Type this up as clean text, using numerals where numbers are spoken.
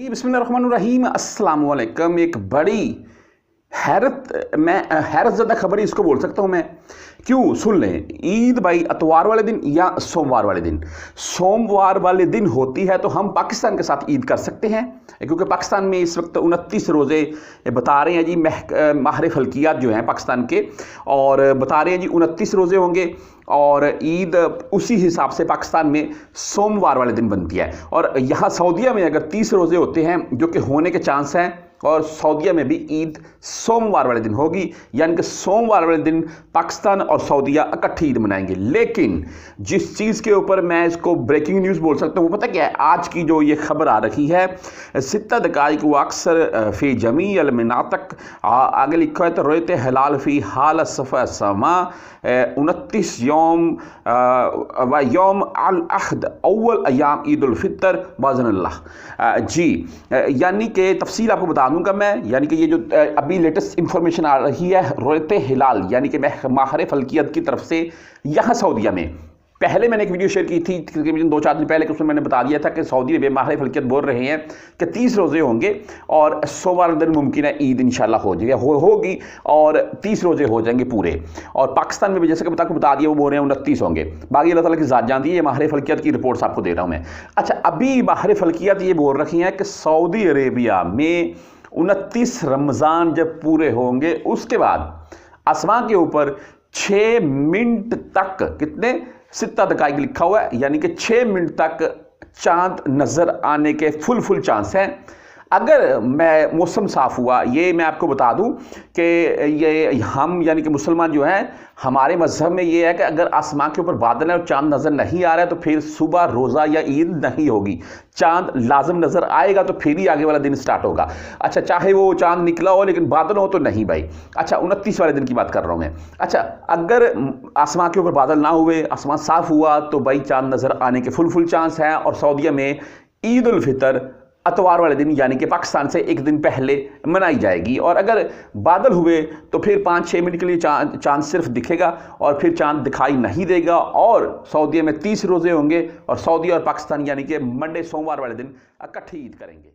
बिस्मिल्लाहिर्रहमानिर्रहीम अस्सलाम वालेकुम। एक बड़ी हैरत ज़्यादा खबर इसको बोल सकता हूँ मैं। क्यों? सुन लें। ईद भाई इतवार वाले दिन या सोमवार वाले दिन। सोमवार वाले दिन होती है तो हम पाकिस्तान के साथ ईद कर सकते हैं, क्योंकि पाकिस्तान में इस वक्त 29 रोज़े बता रहे हैं जी। माहिर फल्कियात जो हैं पाकिस्तान के, और बता रहे हैं जी 29 रोज़े होंगे और ईद उसी हिसाब से पाकिस्तान में सोमवार वाले दिन बनती है। और यहाँ सऊदीया में अगर 30 रोज़े होते हैं, जो कि होने के चांस हैं, और सऊदीया में भी ईद सोमवार वाले दिन होगी, यानी कि सोमवार वाले दिन पाकिस्तान और सऊदीया इकट्ठी ईद मनाएंगे। लेकिन जिस चीज़ के ऊपर मैं इसको ब्रेकिंग न्यूज़ बोल सकता हूँ वो पता क्या है? आज की जो ये खबर आ रही है, सित्ता दकाइक व अक्सर फ़ी जमी अलमिनातक, आगे लिखा है तो रोयत हलाल फ़ी हाल सफ़ा समा 29 योम व योम अल अहद अव्वल अयाम ईद उल फितर बाज़नल्लाह जी। यानी कि तफसील आपको बता दूंगा मैं, यानी कि ये जो अभी लेटेस्ट इंफॉर्मेशन आ रही है रोयत हिलाल यानी कि माहिर फल्कियत की तरफ से यहाँ सऊदीया में। पहले मैंने एक वीडियो शेयर की थी तकरीबन 2-4 दिन पहले, उसमें मैंने बता दिया था कि सऊदी में माहिर फल्कियत बोल रहे हैं कि 30 रोज़े होंगे और सोमवार दिन मुमकिन है ईद इंशाल्लाह हो जाएगी होगी और 30 रोज़े हो जाएंगे पूरे। और पाकिस्तान में भी जैसे कि बता दिया वो बोल रहे हैं 29 होंगे। बाकी अल्लाह ताला की ज़ात जानती है, ये माहिर फल्कियत की रिपोर्ट्स आपको दे रहा हूँ मैं। अच्छा, अभी माहिर फल्कियत ये बोल रही हैं कि सऊदी अरेबिया में 29 रमज़ान जब पूरे होंगे उसके बाद आसमान के ऊपर 6 मिनट तक, कितने, सित्ता दकाइक लिखा हुआ है, यानी कि 6 मिनट तक चांद नज़र आने के फुल चांस हैं। अगर मैं मौसम साफ़ हुआ, ये मैं आपको बता दूं कि ये हम यानी कि मुसलमान जो हैं, हमारे मज़हब में ये है कि अगर आसमान के ऊपर बादल है और चांद नज़र नहीं आ रहा है तो फिर सुबह रोज़ा या ईद नहीं होगी। चांद लाजम नज़र आएगा तो फिर ही आगे वाला दिन स्टार्ट होगा। अच्छा, चाहे वो चांद निकला हो लेकिन बादल हो तो नहीं भाई। अच्छा, 29 वाले दिन की बात कर रहा हूँ मैं। अच्छा, अगर आसमान के ऊपर बादल ना हुए, आसमान साफ़ हुआ तो भाई चांद नज़र आने के फुल चांस हैं। और सऊदीया में ईद उल फितर इतवार वाले दिन यानी कि पाकिस्तान से एक दिन पहले मनाई जाएगी। और अगर बादल हुए तो फिर 5-6 मिनट के लिए चांद सिर्फ दिखेगा और फिर चांद दिखाई नहीं देगा। और सऊदीया में 30 रोज़े होंगे और सऊदी और पाकिस्तान यानी कि मंडे सोमवार वाले दिन इकट्ठी ईद करेंगे।